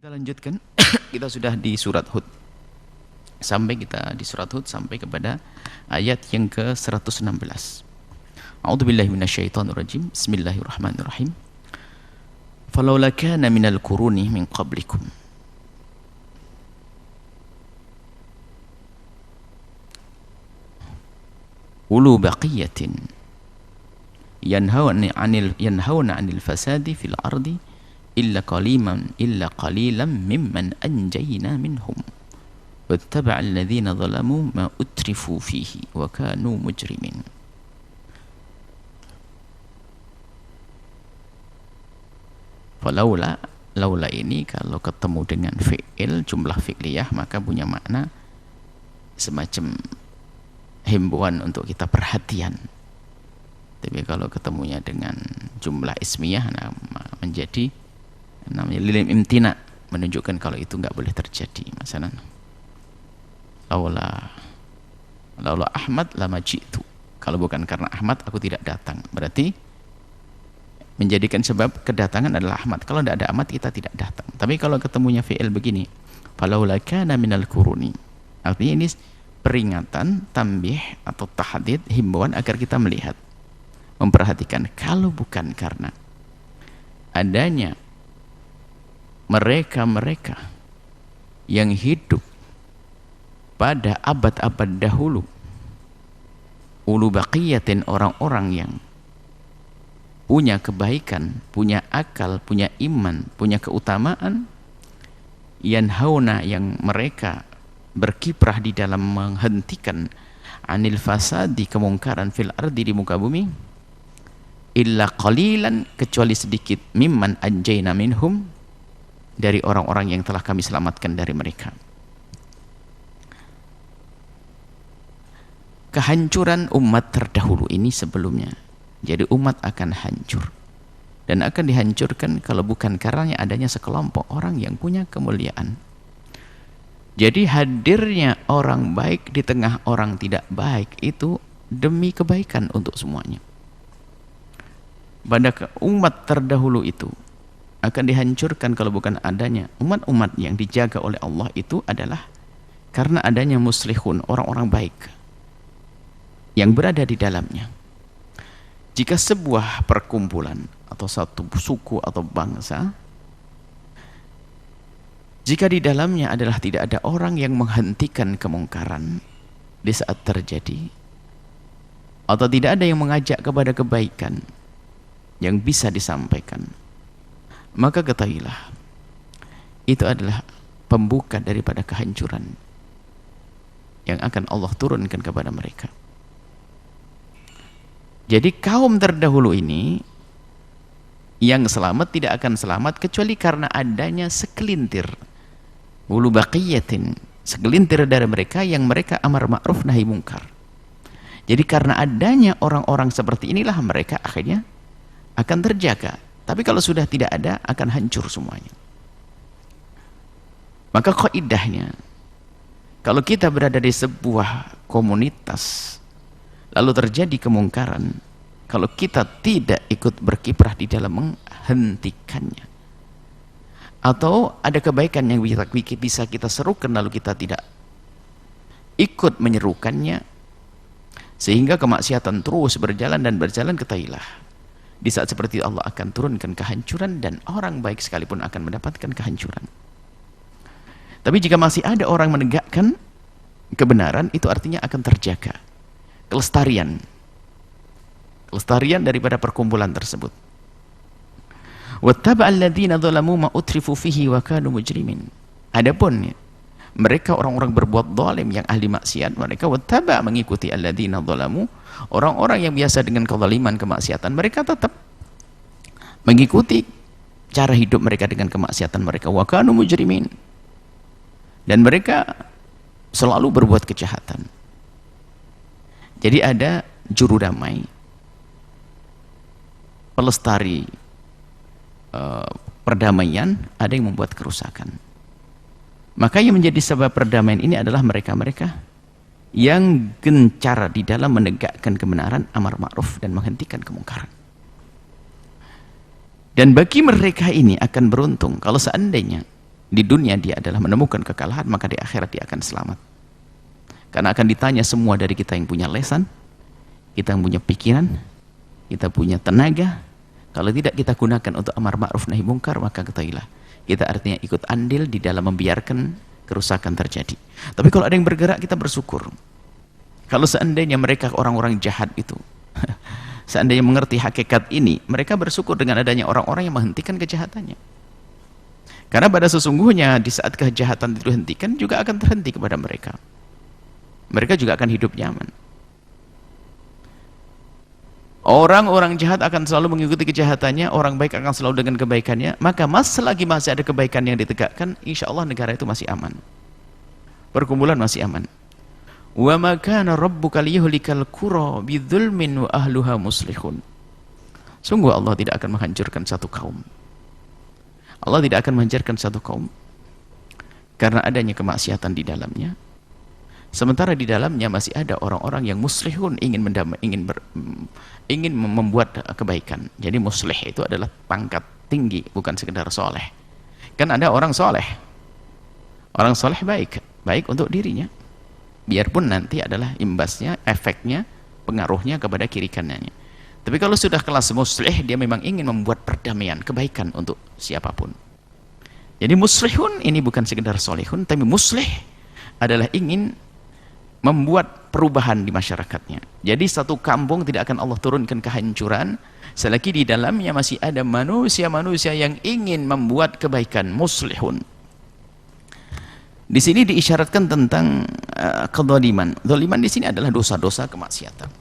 Kita lanjutkan. Kita sudah di surat Hud. Sampai kepada ayat yang ke-116. A'udzubillahi minasyaitonirrajim. Bismillahirrahmanirrahim. Falaula kana minal quruni min qablikum ulu baqiyatin yanhauna 'anil fasadi fil ardi illa qalilan mimman anjayna minhum wattaba'a alladhina zalamu ma utrifu fihi wa kanu mujrimin. Falaula, laula ini kalau ketemu dengan fi'il, jumlah fi'liyah, maka punya makna semacam himbauan untuk kita perhatian. Tapi kalau ketemunya dengan jumlah ismiyah, nah, menjadi namanya lilim imtina, menunjukkan kalau itu nggak boleh terjadi. Masalah laula Ahmad lama jitu, kalau bukan karena Ahmad aku tidak datang. Berarti menjadikan sebab kedatangan adalah Ahmad. Kalau tidak ada Ahmad kita tidak datang. Tapi kalau ketemunya fi'il begini, falaula kana minal quruni, artinya ini peringatan, tambih atau tahdid, himbauan agar kita melihat, memperhatikan, kalau bukan karena adanya mereka-mereka yang hidup pada abad-abad dahulu, ulu baqiyatin, orang-orang yang punya kebaikan, punya akal, punya iman, punya keutamaan, yanhauna, yang mereka berkiprah di dalam menghentikan anil fasadi, kemungkaran, fil ardi, di muka bumi, illa qalilan, kecuali sedikit, mimman anjayna minhum, dari orang-orang yang telah kami selamatkan dari mereka. Kehancuran umat terdahulu ini sebelumnya, jadi umat akan hancur dan akan dihancurkan kalau bukan karenanya adanya sekelompok orang yang punya kemuliaan. Jadi hadirnya orang baik di tengah orang tidak baik itu demi kebaikan untuk semuanya. Pada umat terdahulu itu akan dihancurkan kalau bukan adanya umat-umat yang dijaga oleh Allah, itu adalah karena adanya muslihun, orang-orang baik yang berada di dalamnya. Jika sebuah perkumpulan atau satu suku atau bangsa, jika di dalamnya adalah tidak ada orang yang menghentikan kemungkaran di saat terjadi, atau tidak ada yang mengajak kepada kebaikan yang bisa disampaikan, maka ketahuilah itu adalah pembuka daripada kehancuran yang akan Allah turunkan kepada mereka. Jadi kaum terdahulu ini yang selamat tidak akan selamat kecuali karena adanya sekelintir ulu baqiyatin, segelintir dari mereka yang mereka amar ma'ruf nahi mungkar. Jadi karena adanya orang-orang seperti inilah mereka akhirnya akan terjaga. Tapi kalau sudah tidak ada, akan hancur semuanya. Maka kaidahnya, kalau kita berada di sebuah komunitas lalu terjadi kemungkaran, kalau kita tidak ikut berkiprah di dalam menghentikannya, atau ada kebaikan yang bisa kita serukan lalu kita tidak ikut menyerukannya, sehingga kemaksiatan terus berjalan dan berjalan, ketahuilah di saat seperti itu Allah akan turunkan kehancuran dan orang baik sekalipun akan mendapatkan kehancuran. Tapi jika masih ada orang menegakkan kebenaran, itu artinya akan terjaga kelestarian daripada perkumpulan tersebut. Wattaba'a alladhina zalamu ma utrifu fihi wa kanu mujrimin. Adapun mereka orang-orang berbuat zalim yang ahli maksiat, mereka wattaba, mengikuti alladhina zalamu, orang-orang yang biasa dengan kezaliman, kemaksiatan, mereka tetap mengikuti cara hidup mereka dengan kemaksiatan mereka, wa kanu mujrimin, dan mereka selalu berbuat kejahatan. Jadi ada juru damai, pelestari perdamaian, ada yang membuat kerusakan. Maka yang menjadi sebab perdamaian ini adalah mereka-mereka yang gencar di dalam menegakkan kebenaran, amar ma'ruf, dan menghentikan kemungkaran. Dan bagi mereka ini akan beruntung kalau seandainya Di dunia dia adalah menemukan kekalahan, maka di akhirat dia akan selamat. Karena akan ditanya semua dari kita yang punya lesan, kita yang punya pikiran, kita punya tenaga. Kalau tidak kita gunakan untuk amar ma'ruf nahi mungkar, maka ketahuilah kita artinya ikut andil di dalam membiarkan kerusakan terjadi. Tapi kalau ada yang bergerak, kita bersyukur. Kalau seandainya mereka orang-orang jahat itu seandainya mengerti hakikat ini, mereka bersyukur dengan adanya orang-orang yang menghentikan kejahatannya. Karena pada sesungguhnya di saat kejahatan itu dihentikan, juga akan terhenti kepada mereka. Mereka juga akan hidup nyaman. Orang-orang jahat akan selalu mengikuti kejahatannya, orang baik akan selalu dengan kebaikannya. Maka selagi masih ada kebaikan yang ditegakkan, insya Allah negara itu masih aman, perkumpulan masih aman. Wa ma kana rabbuka liyuhlikal qura bidzulmin wa ahluha muslihun. Sungguh Allah tidak akan menghancurkan satu kaum. Allah tidak akan menghancurkan satu kaum karena adanya kemaksiatan di dalamnya. Sementara di dalamnya masih ada orang-orang yang muslihun, ingin membuat kebaikan. Jadi muslih itu adalah pangkat tinggi, bukan sekedar soleh. Kan ada orang soleh. Orang soleh baik untuk dirinya. Biarpun nanti adalah imbasnya, efeknya, pengaruhnya kepada kiri kanannya. Tapi kalau sudah kelas muslih, dia memang ingin membuat perdamaian, kebaikan untuk siapapun. Jadi muslihun ini bukan sekedar solehun, tapi muslih adalah ingin membuat perubahan di masyarakatnya. Jadi satu kampung tidak akan Allah turunkan kehancuran selagi di dalamnya masih ada manusia-manusia yang ingin membuat kebaikan, muslihun. Di sini diisyaratkan tentang kezaliman. Zaliman di sini adalah dosa-dosa kemaksiatan.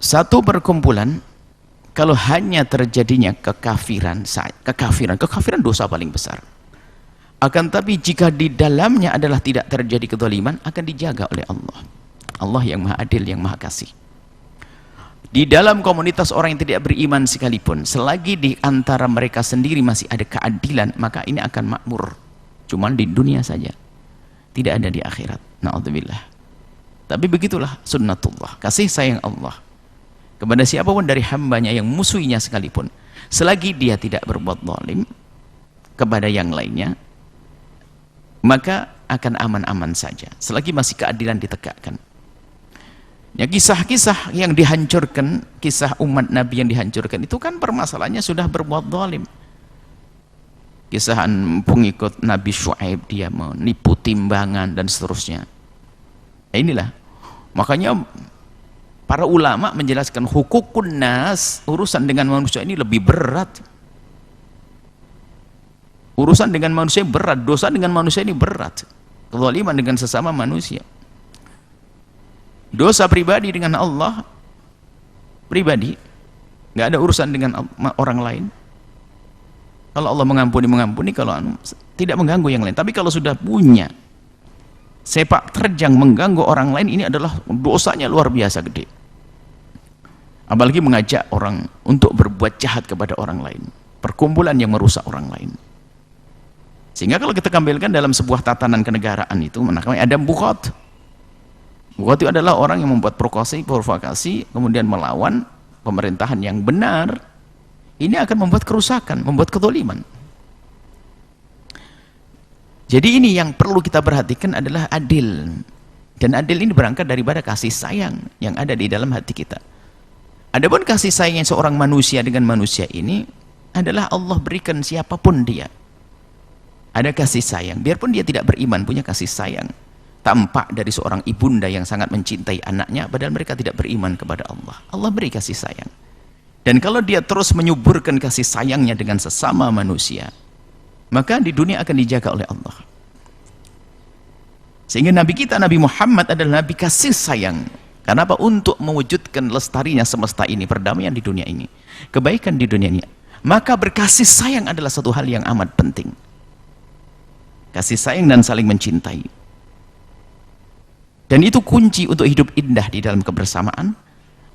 Satu perkumpulan kalau hanya terjadinya kekafiran dosa paling besar. Akan tapi jika di dalamnya adalah tidak terjadi kezaliman, akan dijaga oleh Allah. Allah yang maha adil, yang maha kasih. Di dalam komunitas orang yang tidak beriman sekalipun, selagi di antara mereka sendiri masih ada keadilan, maka ini akan makmur. Cuman di dunia saja, tidak ada di akhirat. Na'udzubillah. Tapi begitulah sunnatullah, kasih sayang Allah kepada siapapun dari hambanya yang musuhinya sekalipun, selagi dia tidak berbuat zalim kepada yang lainnya, maka akan aman-aman saja selagi masih keadilan ditegakkan. Ya, kisah-kisah yang dihancurkan, kisah umat Nabi yang dihancurkan itu kan permasalahannya sudah berbuat zalim. Kisah pengikut Nabi Syuaib, dia menipu timbangan dan seterusnya. Inilah makanya para ulama menjelaskan hukukun nas, urusan dengan manusia ini lebih berat. Urusan dengan manusia berat, dosa dengan manusia ini berat. Kezaliman dengan sesama manusia. Dosa pribadi dengan Allah pribadi, nggak ada urusan dengan orang lain. Kalau Allah mengampuni, kalau tidak mengganggu yang lain. Tapi kalau sudah punya sepak terjang mengganggu orang lain, ini adalah dosanya luar biasa gede. Apalagi mengajak orang untuk berbuat jahat kepada orang lain, perkumpulan yang merusak orang lain. Sehingga kalau kita tampilkan dalam sebuah tatanan kenegaraan itu, namanya ada bughat. Bughat itu adalah orang yang membuat provokasi, kemudian melawan pemerintahan yang benar. Ini akan membuat kerusakan, membuat kezaliman. Jadi ini yang perlu kita perhatikan adalah adil. Dan adil ini berangkat daripada kasih sayang yang ada di dalam hati kita. Adapun kasih sayang seorang manusia dengan manusia ini adalah Allah berikan siapapun dia. Ada kasih sayang, biarpun dia tidak beriman, punya kasih sayang. Tampak dari seorang ibunda yang sangat mencintai anaknya, padahal mereka tidak beriman kepada Allah. Allah beri kasih sayang. Dan kalau dia terus menyuburkan kasih sayangnya dengan sesama manusia, maka di dunia akan dijaga oleh Allah. Sehingga Nabi kita, Nabi Muhammad adalah Nabi kasih sayang. Kenapa? Untuk mewujudkan lestarinya semesta ini, perdamaian di dunia ini, kebaikan di dunia ini. Maka berkasih sayang adalah satu hal yang amat penting. Kasih sayang dan saling mencintai. Dan itu kunci untuk hidup indah di dalam kebersamaan,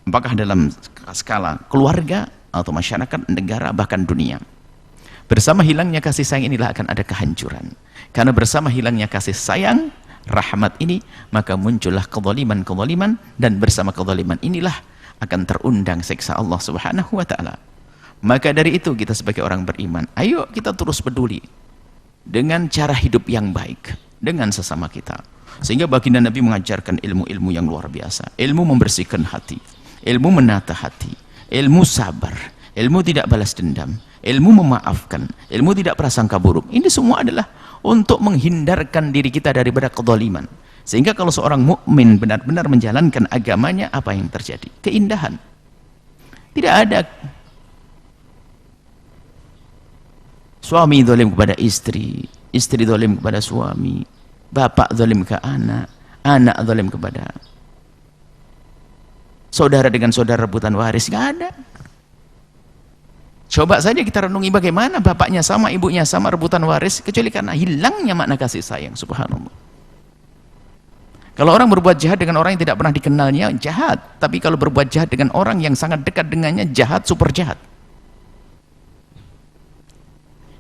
apakah dalam skala keluarga atau masyarakat, negara, bahkan dunia. Bersama hilangnya kasih sayang inilah akan ada kehancuran. Karena bersama hilangnya kasih sayang, rahmat ini, maka muncullah kezaliman-kezaliman, dan bersama kezaliman inilah akan terundang siksa Allah Subhanahu wa ta'ala. Maka dari itu kita sebagai orang beriman, ayo kita terus peduli dengan cara hidup yang baik dengan sesama kita. Sehingga baginda Nabi mengajarkan ilmu-ilmu yang luar biasa. Ilmu membersihkan hati, ilmu menata hati, ilmu sabar, ilmu tidak balas dendam, ilmu memaafkan, ilmu tidak prasangka buruk. Ini semua adalah untuk menghindarkan diri kita daripada kezaliman. Sehingga kalau seorang mukmin benar-benar menjalankan agamanya, apa yang terjadi? Keindahan. Tidak ada suami zalim kepada istri, istri zalim kepada suami, bapak zalim ke anak, anak zalim kepada saudara dengan saudara rebutan waris. Nggak ada. Coba saja kita renungi bagaimana bapaknya sama, ibunya sama rebutan waris, kecuali karena hilangnya makna kasih sayang. Subhanallah. Kalau orang berbuat jahat dengan orang yang tidak pernah dikenalnya, jahat. Tapi kalau berbuat jahat dengan orang yang sangat dekat dengannya, jahat, super jahat.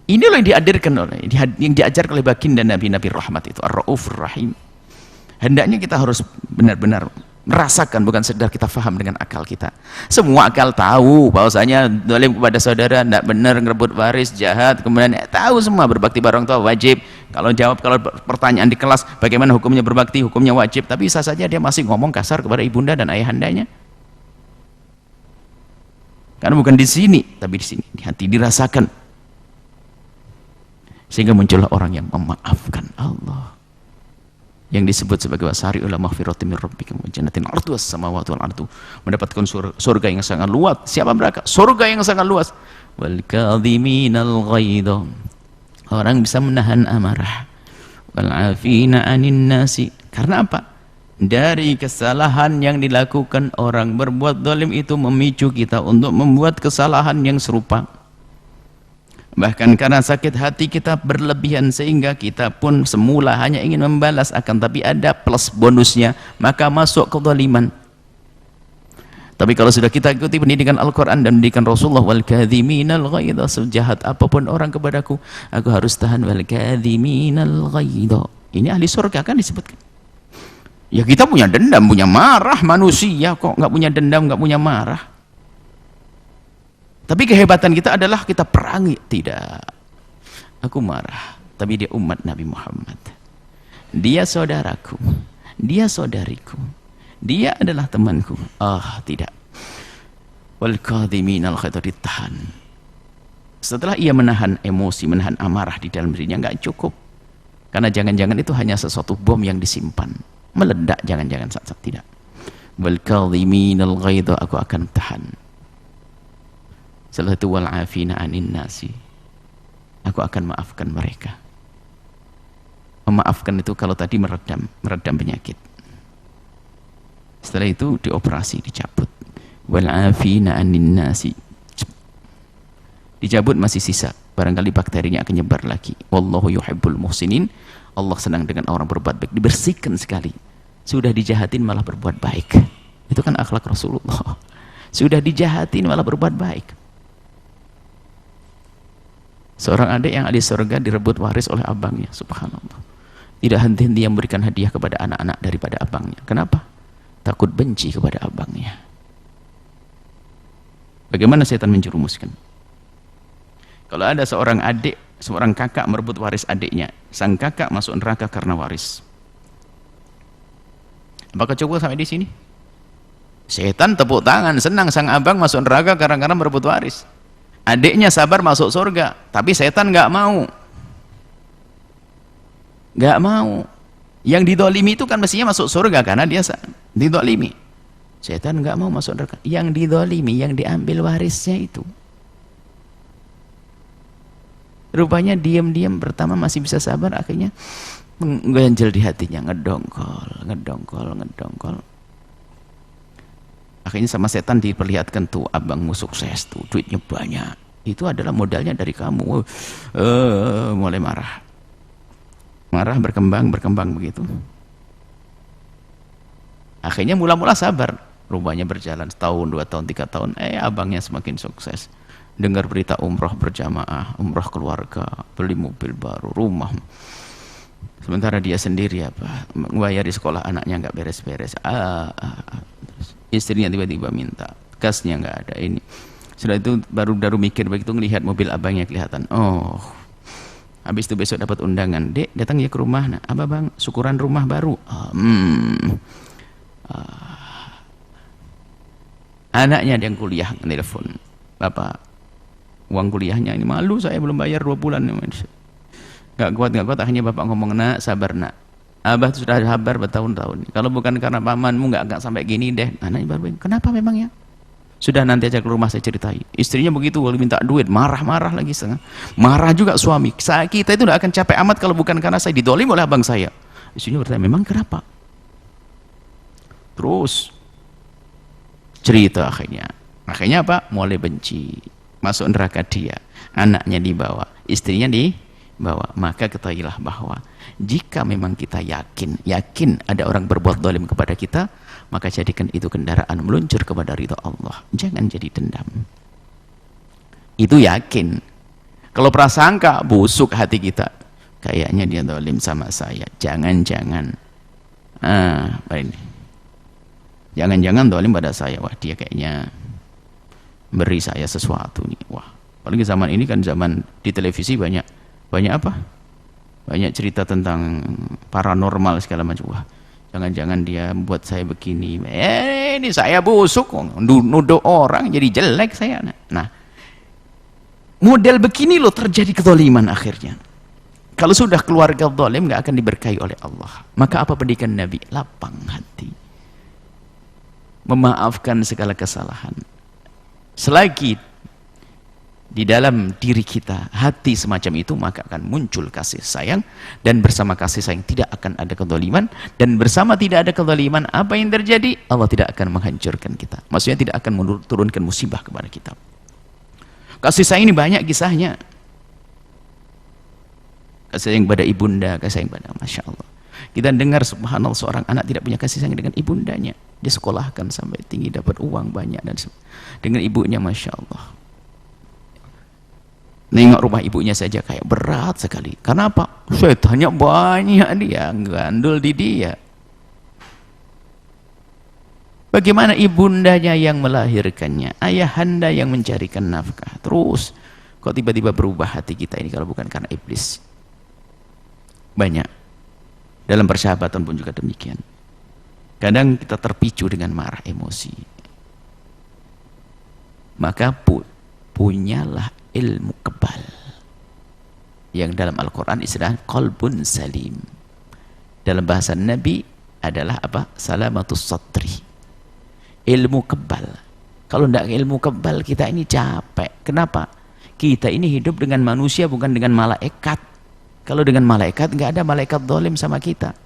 Inilah yang diajarkan oleh, yang diajarkan oleh baginda Nabi Rahmat itu, Ar-Raufur Rahim. Hendaknya kita harus benar-benar merasakan, bukan sekedar kita faham dengan akal kita. Semua akal tahu bahwasanya zalim kepada saudara, tidak benar, ngerebut waris, jahat, kemudian tahu semua. Berbakti pada orang tua wajib. Kalau pertanyaan di kelas bagaimana hukumnya berbakti, hukumnya wajib, tapi bisa saja dia masih ngomong kasar kepada ibunda dan ayahandanya. Karena bukan di sini, tapi di sini, di hati dirasakan. Sehingga muncullah orang yang memaafkan Allah, yang disebut sebagai wasari'u ila maghfiratin min rabbikum wa jannatin 'arduhas samawati wal ardu, mendapatkan surga yang sangat luas. Siapa mereka? Surga yang sangat luas. Wal kadhiminal ghaidha, orang bisa menahan amarah. Wal 'afina 'anin nasi, karena apa? Dari kesalahan yang dilakukan orang berbuat zalim itu memicu kita untuk membuat kesalahan yang serupa. Bahkan karena sakit hati kita berlebihan sehingga kita pun semula hanya ingin membalas, akan tapi ada plus bonusnya, maka masuk ke zaliman. Tapi kalau sudah kita ikuti pendidikan Al-Quran dan pendidikan Rasulullah, wal kadhiminal ghaidha, sejahat apapun orang kepadaku, aku harus tahan. Wal kadhiminal ghaidha, ini ahli surga kan disebutkan. Ya kita punya dendam, punya marah, manusia kok nggak punya dendam, nggak punya marah. Tapi kehebatan kita adalah kita perangi. Tidak, aku marah, tapi dia umat Nabi Muhammad, dia saudaraku, dia saudariku, dia adalah temanku. Tidak. Wal kadhiminal ghaidha, ditahan. Setelah ia menahan emosi, menahan amarah di dalam dirinya, nggak cukup, karena jangan-jangan itu hanya sesuatu bom yang disimpan, meledak jangan-jangan saat-saat. Tidak. Wal kadhiminal ghaidha, aku akan tahan. Setelah itu wal 'afina 'anin nasi, aku akan maafkan mereka. Memaafkan itu kalau tadi meredam penyakit, setelah itu dioperasi, dicabut. Wal 'afina 'anin nasi, dicabut masih sisa, barangkali bakterinya akan nyebar lagi. Wallahu yuhibbul muhsinin, Allah senang dengan orang berbuat baik. Dibersihkan sekali, sudah dijahatin malah berbuat baik. Itu kan akhlak Rasulullah. Sudah dijahatin malah berbuat baik. Seorang adik yang ahli surga direbut waris oleh abangnya, subhanallah. Tidak henti-henti yang memberikan hadiah kepada anak-anak daripada abangnya. Kenapa? Takut benci kepada abangnya. Bagaimana setan menjerumuskan? Kalau ada seorang adik, seorang kakak merebut waris adiknya, sang kakak masuk neraka karena waris. Apakah cukup sampai di sini? Setan tepuk tangan, senang sang abang masuk neraka karena merebut waris. Adiknya sabar masuk surga, tapi setan nggak mau. Nggak mau. Yang didolimi itu kan mestinya masuk surga karena dia didolimi. Setan nggak mau masuk neraka. Yang didolimi, yang diambil warisnya itu. Rupanya diam-diam pertama masih bisa sabar, akhirnya mengganjel di hatinya, ngedongkol. Akhirnya sama setan diperlihatkan, tuh abangmu sukses, tuh duitnya banyak, itu adalah modalnya dari kamu. Mulai marah, berkembang begitu. Akhirnya mula-mula sabar, rupanya berjalan setahun, 2 tahun, 3 tahun, abangnya semakin sukses. Dengar berita umroh berjamaah, umroh keluarga, beli mobil baru, rumah. Sementara dia sendiri membayar di sekolah anaknya nggak beres-beres. Istrinya tiba-tiba minta, kasnya nggak ada, ini Sudah itu baru mikir, begitu ngelihat mobil abangnya kelihatan. Oh, habis itu besok dapat undangan, dek datang ya ke rumah. Nah, apa bang, syukuran rumah baru. Anaknya yang kuliah telepon, bapak uang kuliahnya ini malu saya belum bayar 2 bulan. Gak kuat, akhirnya bapak ngomong, nak sabar nak, abah sudah sabar bertahun-tahun, kalau bukan karena pamanmu gak sampai gini deh. Anaknya baru bilang, kenapa memangnya? Sudah, nanti aja ke rumah saya ceritai. Istrinya begitu, kalau minta duit marah-marah lagi setengah. Marah juga suami, kita itu gak akan capek amat kalau bukan karena saya didolim oleh abang saya. Istrinya bertanya, memang kenapa? Terus cerita, akhirnya apa? Mulai benci, masuk neraka dia, anaknya dibawa, istrinya dibawa. Maka ketahuilah bahwa jika memang kita yakin ada orang berbuat zalim kepada kita, maka jadikan itu kendaraan meluncur kepada ridha Allah, jangan jadi dendam. Itu yakin. Kalau prasangka, busuk hati kita, kayaknya dia zalim sama saya, jangan-jangan ini, jangan-jangan zalim pada saya, wah dia kayaknya beri saya sesuatu nih. Wah, apalagi zaman ini kan zaman di televisi banyak apa? Banyak cerita tentang paranormal segala macam. Wah, jangan-jangan dia buat saya begini. Ini saya busuk, nuduh orang jadi jelek saya. Nah, model begini loh terjadi kezaliman akhirnya. Kalau sudah keluarga zalim nggak akan diberkahi oleh Allah. Maka apa pendidikan Nabi? Lapang hati, memaafkan segala kesalahan. Selagi di dalam diri kita hati semacam itu, maka akan muncul kasih sayang, dan bersama kasih sayang tidak akan ada kezaliman, dan bersama tidak ada kezaliman, apa yang terjadi? Allah tidak akan menghancurkan kita, maksudnya tidak akan menurunkan musibah kepada kita. Kasih sayang ini banyak kisahnya. Kasih sayang pada ibunda, kasih sayang pada, Masya Allah, kita dengar subhanallah, seorang anak tidak punya kasih sayang dengan ibundanya, dia sekolahkan sampai tinggi, dapat uang banyak, dan dengan ibunya, Masya Allah, nengok rumah ibunya saja kayak berat sekali. Karena apa? Setannya banyak, dia gandul di dia. Bagaimana ibundanya yang melahirkannya, ayahanda yang mencarikan nafkah. Terus kok tiba-tiba berubah hati kita ini kalau bukan karena iblis? Banyak. Dalam persahabatan pun juga demikian. Kadang kita terpicu dengan marah, emosi. Maka punyalah ilmu kebal, yang dalam Al-Quran istilah qalbun salim, dalam bahasa Nabi adalah apa? Salamatus satri, ilmu kebal. Kalau tidak ilmu kebal, kita ini capek. Kenapa? Kita ini hidup dengan manusia, bukan dengan malaikat. Kalau dengan malaikat, nggak ada malaikat zalim sama kita.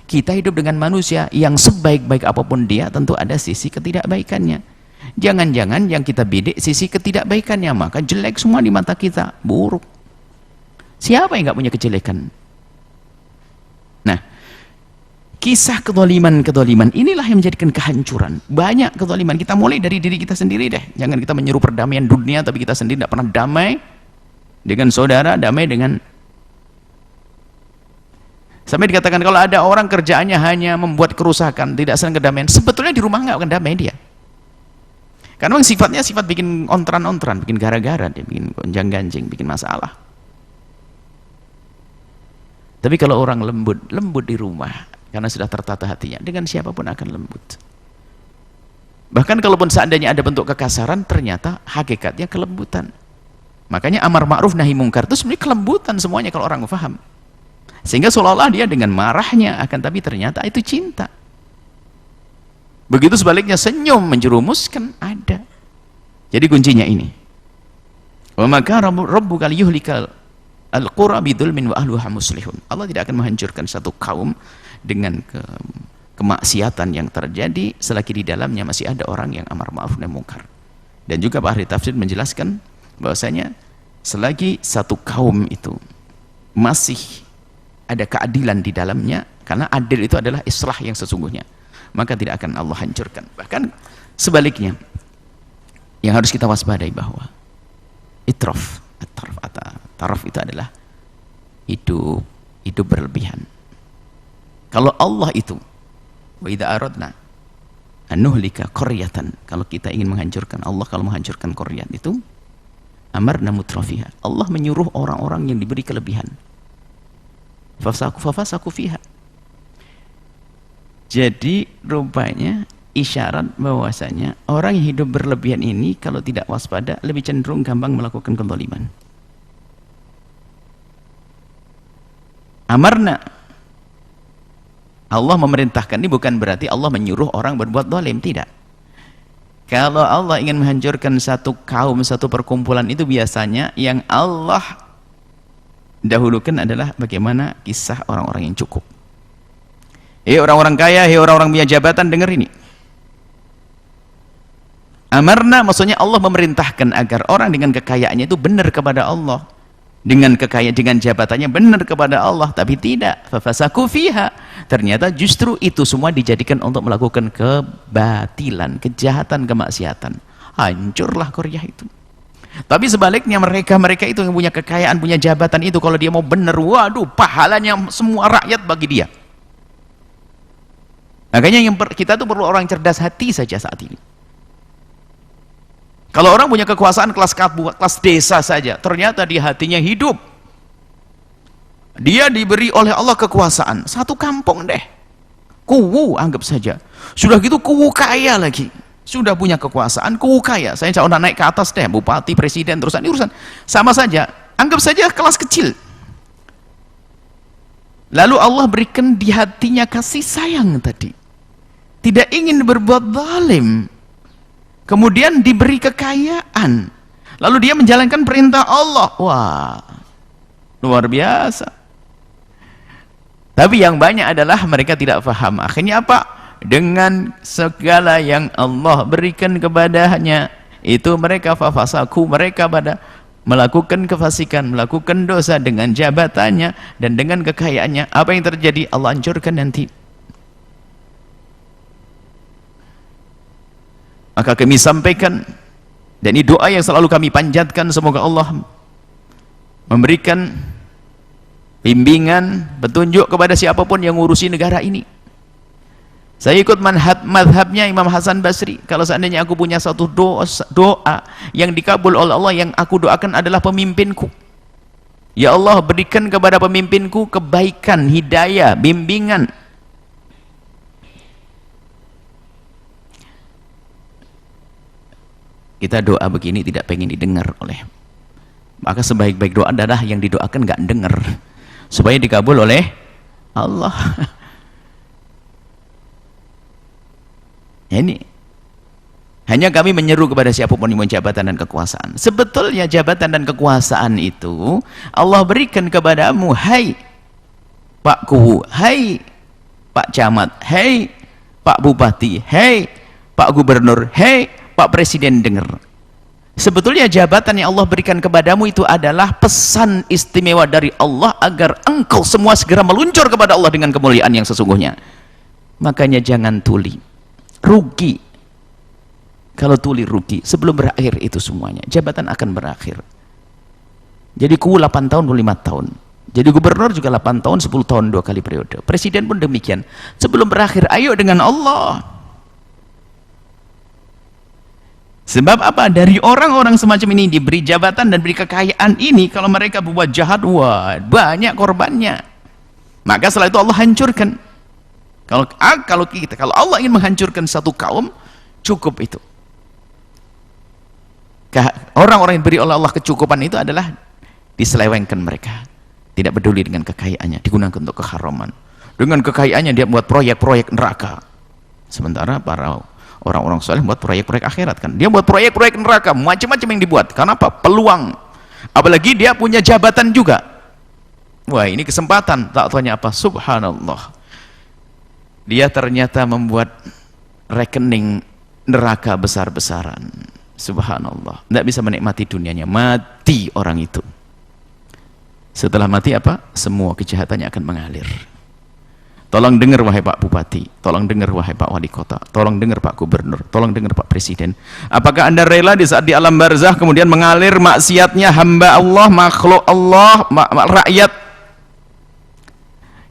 Kita hidup dengan manusia yang sebaik-baik apapun dia, tentu ada sisi ketidakbaikannya. Jangan-jangan yang kita bidik sisi ketidakbaikannya, maka jelek semua di mata kita, buruk. Siapa yang nggak punya kejelekan? Nah, kisah kezaliman inilah yang menjadikan kehancuran. Banyak kezaliman. Kita mulai dari diri kita sendiri deh. Jangan kita menyeru perdamaian dunia, tapi kita sendiri tidak pernah damai dengan saudara, damai dengan. Sampai dikatakan kalau ada orang kerjaannya hanya membuat kerusakan, tidak senang kedamaian, sebetulnya di rumah nggak akan damai dia. Karena memang sifatnya sifat bikin ontran-ontran, bikin gara-gara, dia bikin gonjang-ganjing, bikin masalah. Tapi kalau orang lembut di rumah, karena sudah tertata hatinya, dengan siapapun akan lembut. Bahkan kalaupun seandainya ada bentuk kekasaran, ternyata hakikatnya kelembutan. Makanya amar ma'ruf nahi mungkar itu sebenarnya kelembutan semuanya kalau orang paham. Sehingga seolah-olah dia dengan marahnya, akan tapi ternyata itu cinta. Begitu sebaliknya, senyum menjerumuskan, ada. Jadi kuncinya ini. Wa maka rabbuka liyuhlikal al-qura bidzulmin wa ahluha muslihun. Allah tidak akan menghancurkan satu kaum dengan kemaksiatan yang terjadi selagi di dalamnya masih ada orang yang amar ma'ruf nahi munkar. Dan juga Pak ahli tafsir menjelaskan bahwasanya selagi satu kaum itu masih ada keadilan di dalamnya, karena adil itu adalah islah yang sesungguhnya, maka tidak akan Allah hancurkan. Bahkan sebaliknya, yang harus kita waspadai bahwa itraf, taraf itu adalah hidup berlebihan. Kalau Allah itu wa idza aradna anuhlika qaryatan, kalau kita ingin menghancurkan, Allah kalau menghancurkan qaryat itu amarna mutrafiha, Allah menyuruh orang-orang yang diberi kelebihan, fafasaku fiha. Jadi rupanya isyarat bahwasanya orang yang hidup berlebihan ini kalau tidak waspada lebih cenderung gampang melakukan kezaliman. Amarna, Allah memerintahkan, ini bukan berarti Allah menyuruh orang berbuat zalim, tidak. Kalau Allah ingin menghancurkan satu kaum, satu perkumpulan, itu biasanya yang Allah dahulukan adalah bagaimana kisah orang-orang yang cukup. Hei orang-orang kaya, hei orang-orang punya jabatan, dengar ini. Amarna maksudnya Allah memerintahkan agar orang dengan kekayaannya itu benar kepada Allah, dengan kekayaan, dengan jabatannya benar kepada Allah, tapi tidak fafasaku fiha, ternyata justru itu semua dijadikan untuk melakukan kebatilan, kejahatan, kemaksiatan. Hancurlah Korea itu. Tapi sebaliknya mereka itu yang punya kekayaan, punya jabatan itu, kalau dia mau benar, waduh, pahalanya semua rakyat bagi dia. Makanya kita tuh perlu orang cerdas hati saja saat ini. Kalau orang punya kekuasaan kelas desa saja, ternyata di hatinya hidup, dia diberi oleh Allah kekuasaan, satu kampung deh, kuwu anggap saja, sudah gitu kuwu kaya lagi, sudah punya kekuasaan, kuwu kaya, saya udah naik ke atas deh, bupati, presiden, terusan ini urusan, sama saja, anggap saja kelas kecil. Lalu Allah berikan di hatinya kasih sayang tadi, tidak ingin berbuat zalim, kemudian diberi kekayaan, lalu dia menjalankan perintah Allah. Wah, luar biasa. Tapi yang banyak adalah mereka tidak paham. Akhirnya apa? Dengan segala yang Allah berikan kepadanya, itu mereka fafasaku, mereka pada melakukan kefasikan, melakukan dosa dengan jabatannya dan dengan kekayaannya. Apa yang terjadi? Allah hancurkan nanti. Maka kami sampaikan, dan ini doa yang selalu kami panjatkan, semoga Allah memberikan bimbingan, petunjuk kepada siapapun yang ngurusi negara ini. Saya ikut madhabnya Imam Hasan Basri. Kalau seandainya aku punya satu doa yang dikabul oleh Allah, yang aku doakan adalah pemimpinku. Ya Allah, berikan kepada pemimpinku kebaikan, hidayah, bimbingan. Kita doa begini tidak pengen didengar oleh, maka sebaik-baik doa adalah yang didoakan nggak dengar, supaya dikabul oleh Allah. Ini hanya kami menyeru kepada siapapun yang punya jabatan dan kekuasaan. Sebetulnya jabatan dan kekuasaan itu Allah berikan kepadamu, hai Pak Kuwu, hai Pak Camat, hai Pak Bupati, hai Pak Gubernur, hai Pak Presiden, dengar. Sebetulnya jabatan yang Allah berikan kepadamu itu adalah pesan istimewa dari Allah agar engkau semua segera meluncur kepada Allah dengan kemuliaan yang sesungguhnya. Makanya jangan tuli, rugi. Kalau tuli rugi, sebelum berakhir itu semuanya, jabatan akan berakhir. Jadi Kuwu 8 tahun, 5 tahun. Jadi gubernur juga 8 tahun, 10 tahun, 2 kali periode. Presiden pun demikian. Sebelum berakhir, ayo dengan Allah. Sebab apa? Dari orang-orang semacam ini diberi jabatan dan beri kekayaan ini, kalau mereka berbuat jahat, wah, banyak korbannya. Maka setelah itu Allah hancurkan. Kalau Allah ingin menghancurkan satu kaum, cukup itu. Orang-orang yang diberi oleh Allah kecukupan itu adalah diselewengkan mereka. Tidak peduli dengan kekayaannya, digunakan untuk keharaman. Dengan kekayaannya dia buat proyek-proyek neraka. Sementara para orang-orang soleh buat proyek-proyek akhirat kan. Dia buat proyek-proyek neraka, macam-macam yang dibuat. Karena apa? Peluang. Apalagi dia punya jabatan juga. Wah, ini kesempatan. Tak tanya apa? Subhanallah. Dia ternyata membuat rekening neraka besar-besaran. Subhanallah. Tidak bisa menikmati dunianya. Mati orang itu. Setelah mati apa? Semua kejahatannya akan mengalir. Tolong dengar wahai Pak Bupati, tolong dengar wahai Pak Wali Kota, tolong dengar Pak Gubernur, tolong dengar Pak Presiden. Apakah Anda rela di saat di alam barzah kemudian mengalir maksiatnya hamba Allah, makhluk Allah, rakyat?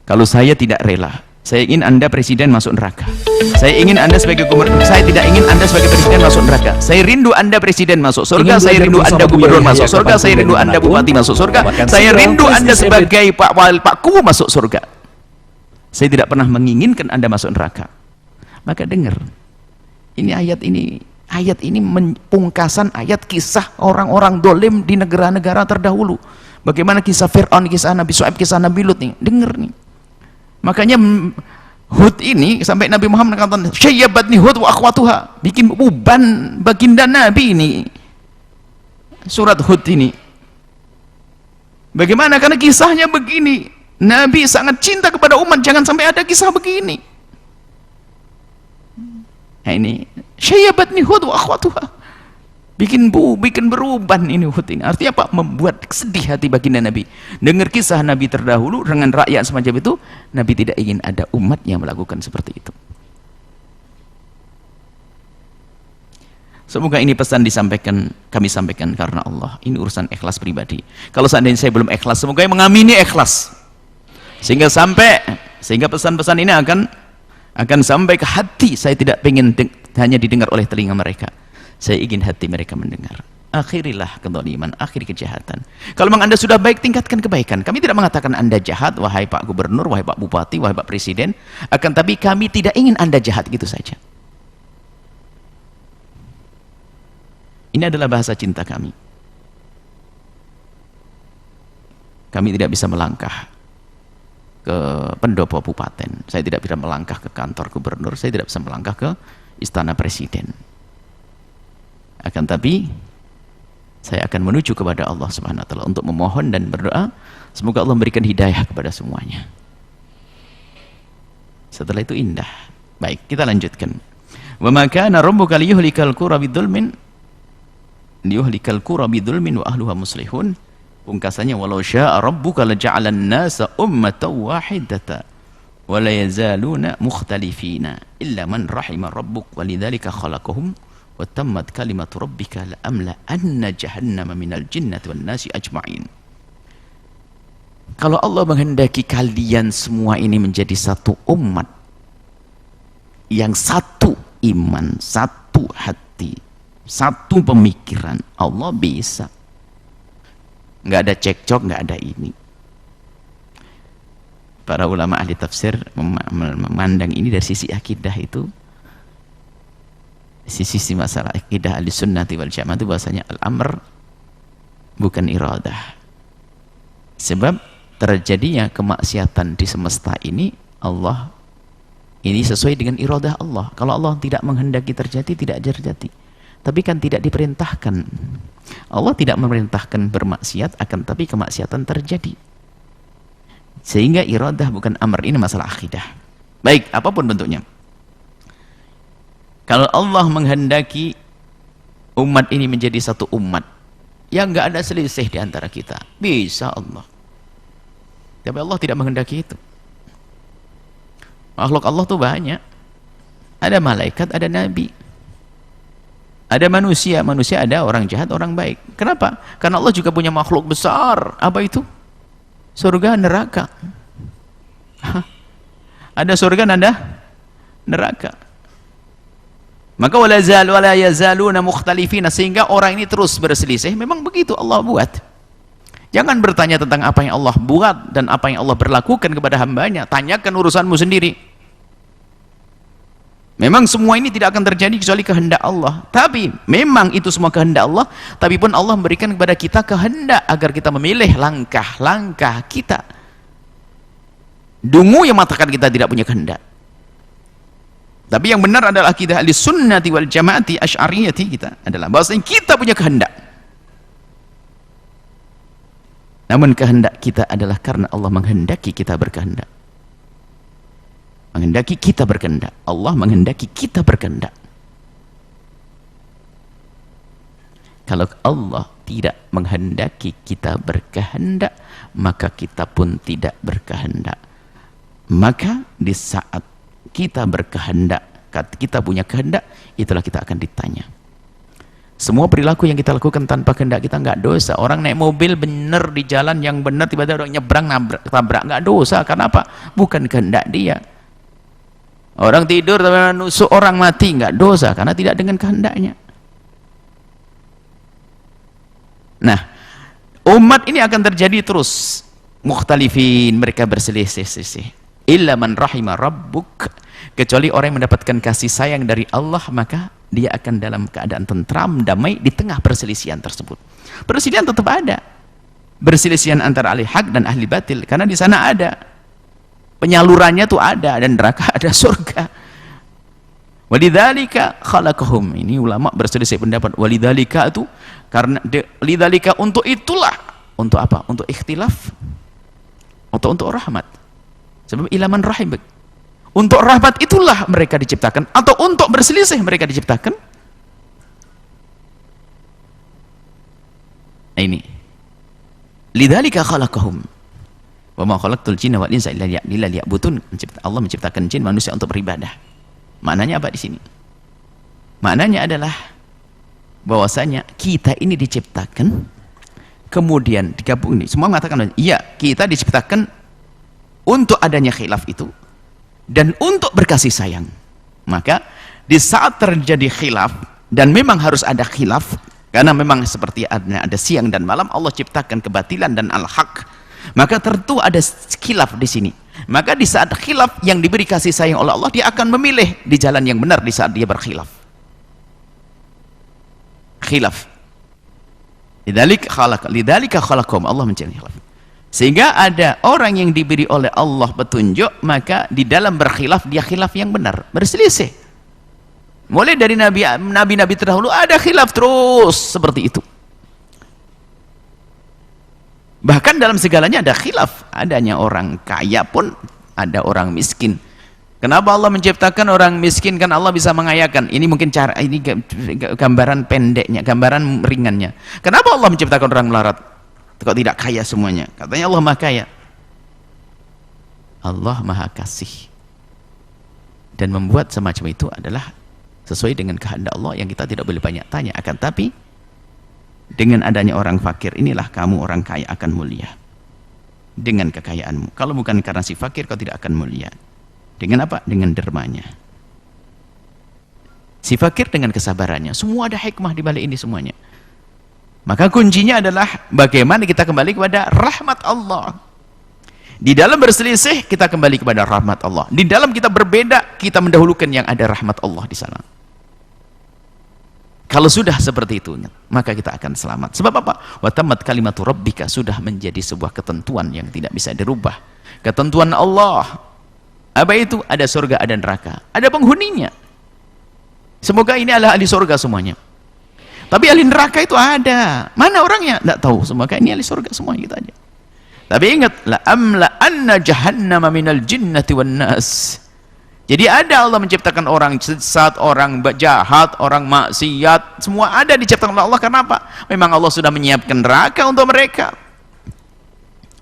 Kalau saya tidak rela, Saya ingin Anda presiden masuk neraka. Saya ingin Anda sebagai gubernur. Saya tidak ingin Anda sebagai presiden masuk neraka. Saya rindu Anda presiden masuk surga. Saya rindu Anda gubernur masuk surga. Saya rindu Anda bupati masuk surga. Saya rindu Anda sebagai Pak Kuwu masuk surga. Saya tidak pernah menginginkan Anda masuk neraka. Maka dengar. Ini ayat ini pungkasan ayat kisah orang-orang dolim di negara-negara terdahulu. Bagaimana kisah Fir'aun, kisah Nabi Shu'aib, kisah Nabi Lut nih. Dengar nih. Makanya Hud ini sampai Nabi Muhammad mengatakan syayyabatni Hud wa akhwatuha, bikin uban baginda Nabi ini. Surat Hud ini. Bagaimana? Karena kisahnya begini. Nabi sangat cinta kepada umat, jangan sampai ada kisah begini. Nah ini syayyabatni Hud wa akhwatuha. Bikin beruban ini Hud ini. Artinya apa? Membuat sedih hati baginda Nabi. Dengar kisah Nabi terdahulu dengan rakyat semacam itu, Nabi tidak ingin ada umat yang melakukan seperti itu. Semoga ini pesan kami sampaikan karena Allah. Ini urusan ikhlas pribadi. Kalau seandainya saya belum ikhlas, semoga yang mengamini ikhlas. Sehingga pesan-pesan ini akan sampai ke hati. Saya tidak ingin hanya didengar oleh telinga mereka. Saya ingin hati mereka mendengar. Akhirilah kezaliman, akhiri kejahatan. Kalau memang Anda sudah baik, tingkatkan kebaikan. Kami tidak mengatakan Anda jahat, wahai Pak Gubernur, wahai Pak Bupati, wahai Pak Presiden. Akan tapi kami tidak ingin Anda jahat gitu saja. Ini adalah bahasa cinta kami. Kami tidak bisa melangkah ke pendopo Bupaten. Saya tidak bisa melangkah ke kantor Gubernur. Saya tidak bisa melangkah ke istana Presiden. Akan tapi saya akan menuju kepada Allah Subhanahu wa taala untuk memohon dan berdoa semoga Allah memberikan hidayah kepada semuanya. Setelah itu indah. Baik, kita lanjutkan. Wa ma kana rabbuka liyuhlikal qura bidzulmin wa ahluha muslihun. Pungkasannya walau syaa rabbuka laja'alan nasa ummatan wahidatan wa la yazaluna mukhtalifina illa man rahima rabbuk walidzalika khalaqahum wa tammat kalimatu rabbika la amla anna jahannama minal jinnati wan nasi ajma'in. Kalau Allah menghendaki kalian semua ini menjadi satu umat yang satu iman, satu hati, satu pemikiran, Allah bisa. Nggak ada cekcok, nggak ada ini. Para ulama ahli tafsir memandang ini dari sisi akidah itu, sisi masalah akidah ahli sunnati wal jamaah itu bahasanya al-amr bukan iradah. Sebab terjadinya kemaksiatan di semesta ini Allah ini sesuai dengan iradah Allah. Kalau Allah tidak menghendaki terjadi, tidak terjadi. Tapi kan tidak diperintahkan. Allah tidak memerintahkan bermaksiat, akan tapi kemaksiatan terjadi. Sehingga iradah bukan amr, ini masalah akidah. Baik, apapun bentuknya. Kalau Allah menghendaki umat ini menjadi satu umat yang nggak ada selisih di antara kita, bisa Allah. Tapi Allah tidak menghendaki itu. Makhluk Allah tuh banyak. Ada malaikat, ada nabi. Ada manusia, ada orang jahat, orang baik. Kenapa? Karena Allah juga punya makhluk besar. Apa itu? Surga, neraka. Ada surga, ada neraka. Maka wala yazaluna mukhtalifina, sehingga orang ini terus berselisih. Memang begitu Allah buat. Jangan bertanya tentang apa yang Allah buat dan apa yang Allah berlakukan kepada hambanya. Tanyakan urusanmu sendiri. Memang semua ini tidak akan terjadi kecuali kehendak Allah. Tapi memang itu semua kehendak Allah. Tapi pun Allah memberikan kepada kita kehendak agar kita memilih langkah-langkah kita. Dungu yang mengatakan kita tidak punya kehendak. Tapi yang benar adalah akidah ahli sunnati wal jamaati asy'ariyati kita adalah bahwasanya kita punya kehendak. Namun kehendak kita adalah karena Allah menghendaki kita berkehendak. Menghendaki kita berkehendak. Allah menghendaki kita berkehendak. Kalau Allah tidak menghendaki kita berkehendak, maka kita pun tidak berkehendak. Maka di saat kita berkehendak, kita punya kehendak, itulah kita akan ditanya. Semua perilaku yang kita lakukan tanpa kehendak kita nggak dosa. Orang naik mobil benar di jalan yang benar, tiba-tiba orang nyebrang tabrak, nggak dosa. Karena apa? Bukan kehendak dia. Orang tidur tapi nusuk orang mati nggak dosa karena tidak dengan kehendaknya. Nah, umat ini akan terjadi terus mukhtalifin, mereka berselisih-selisih. Illa man rahima rabbuk, kecuali orang yang mendapatkan kasih sayang dari Allah, maka dia akan dalam keadaan tentram, damai di tengah perselisihan tersebut. Perselisihan tetap ada, perselisihan antara ahli hak dan ahli batil, karena di sana ada penyalurannya tuh ada, dan neraka ada surga. Walidzalika khalaqahum, ini ulama berselisih pendapat. Walidzalika itu karena lidzalika, untuk itulah, untuk apa? Untuk ikhtilaf atau untuk rahmat? Sebab ilaman rahim, untuk rahmat itulah mereka diciptakan, atau untuk berselisih mereka diciptakan? Nah, ini lidzalika khalaqahum wa ma khalaqtul jinna wal insa illa liya'budun. Allah menciptakan jin manusia untuk beribadah. Maknanya apa di sini? Maknanya adalah bahwasanya kita ini diciptakan, kemudian digabung ini. Semua mengatakan, iya, kita diciptakan untuk adanya khilaf itu dan untuk berkasih sayang. Maka di saat terjadi khilaf, dan memang harus ada khilaf karena memang seperti ada siang dan malam, Allah ciptakan kebatilan dan al-haq, maka tentu ada khilaf di sini. Maka di saat khilaf yang diberi kasih sayang oleh Allah, dia akan memilih di jalan yang benar di saat dia berkhilaf. Khilaf. Lidzalika khalaqahum, Allah menciptakan khilaf. Sehingga ada orang yang diberi oleh Allah petunjuk, maka di dalam berkhilaf dia khilaf yang benar, berselisih. Mulai dari nabi-nabi terdahulu ada khilaf terus seperti itu. Bahkan dalam segalanya ada khilaf, adanya orang kaya pun ada orang miskin. Kenapa Allah menciptakan orang miskin? Kan Allah bisa mengayakan. Ini mungkin cara, ini gambaran pendeknya, gambaran ringannya. Kenapa Allah menciptakan orang melarat? Kok tidak kaya semuanya? Katanya Allah Maha Kaya. Allah Maha Kasih. Dan membuat semacam itu adalah sesuai dengan kehendak Allah yang kita tidak boleh banyak tanya. Akan tapi dengan adanya orang fakir, inilah kamu orang kaya akan mulia dengan kekayaanmu. Kalau bukan karena si fakir, kau tidak akan mulia. Dengan apa? Dengan dermanya. Si fakir dengan kesabarannya. Semua ada hikmah di balik ini semuanya. Maka kuncinya adalah bagaimana kita kembali kepada rahmat Allah. Di dalam berselisih kita kembali kepada rahmat Allah. Di dalam kita berbeda, kita mendahulukan yang ada rahmat Allah di sana. Kalau sudah seperti itu, maka kita akan selamat. Sebab apa? Wa tammat kalimatu rabbika, sudah menjadi sebuah ketentuan yang tidak bisa dirubah. Ketentuan Allah. Apa itu? Ada surga, ada neraka. Ada penghuninya. Semoga ini adalah ahli surga semuanya. Tapi ahli neraka itu ada. Mana orangnya? Tidak tahu. Semoga ini ahli surga semuanya, gitu aja. Tapi ingat, la amla anna jahannama minal jinnati wan nas. Jadi ada Allah menciptakan orang sesat, orang jahat, orang maksiat, semua ada diciptakan oleh Allah. Kenapa? Memang Allah sudah menyiapkan neraka untuk mereka.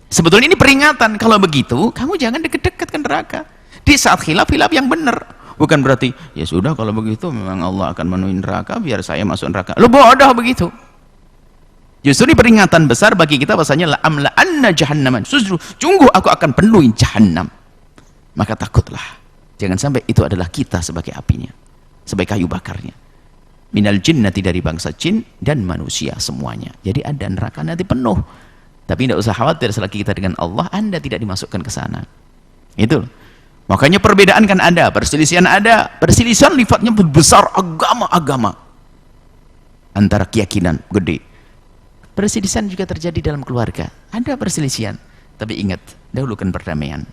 Sebetulnya ini peringatan, kalau begitu kamu jangan dekat-dekat ke neraka. Di saat khilaf-khilaf yang benar. Bukan berarti, ya sudah kalau begitu memang Allah akan menuin neraka, biar saya masuk neraka. Lu bodoh begitu. Justru ini peringatan besar bagi kita, bahasanya la amla anna jahannam. Sungguh aku akan penuhi jahannam. Maka takutlah. Jangan sampai itu adalah kita sebagai apinya, sebagai kayu bakarnya. Minal jinnati, dari bangsa jin dan manusia semuanya. Jadi ada neraka nanti penuh. Tapi tidak usah khawatir, selagi kita dengan Allah, Anda tidak dimasukkan ke sana. Itu. Makanya perbedaan kan ada, perselisihan ada. Perselisihan sifatnya besar, agama-agama. Antara keyakinan gede. Perselisihan juga terjadi dalam keluarga. Ada perselisihan. Tapi ingat, dahulukan perdamaian.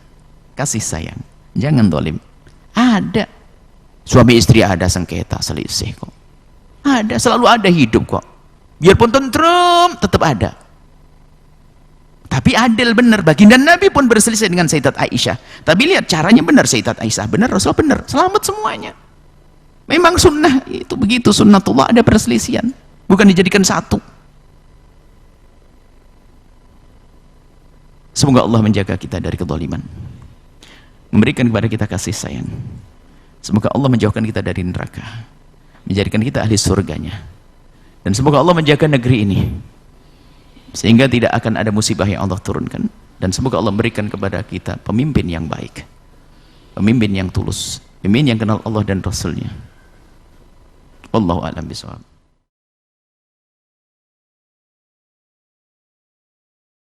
Kasih sayang. Jangan dolim. Ada. Suami istri ada sengketa, selisih kok. Ada, selalu ada hidup kok. Biarpun tentrem, tetap ada. Tapi adil benar. Baginda Nabi pun berselisih dengan Sayyidat Aisyah. Tapi lihat caranya benar, Sayyidat Aisyah benar, Rasul benar. Selamat semuanya. Memang sunnah itu begitu, sunnatullah, ada perselisihan. Bukan dijadikan satu. Semoga Allah menjaga kita dari kezaliman. Memberikan kepada kita kasih sayang. Semoga Allah menjauhkan kita dari neraka, menjadikan kita ahli surganya. Dan semoga Allah menjaga negeri ini sehingga tidak akan ada musibah yang Allah turunkan. Dan semoga Allah memberikan kepada kita pemimpin yang baik, pemimpin yang tulus, Pemimpin yang kenal Allah dan Rasulnya. Wallahu a'lam bishawab.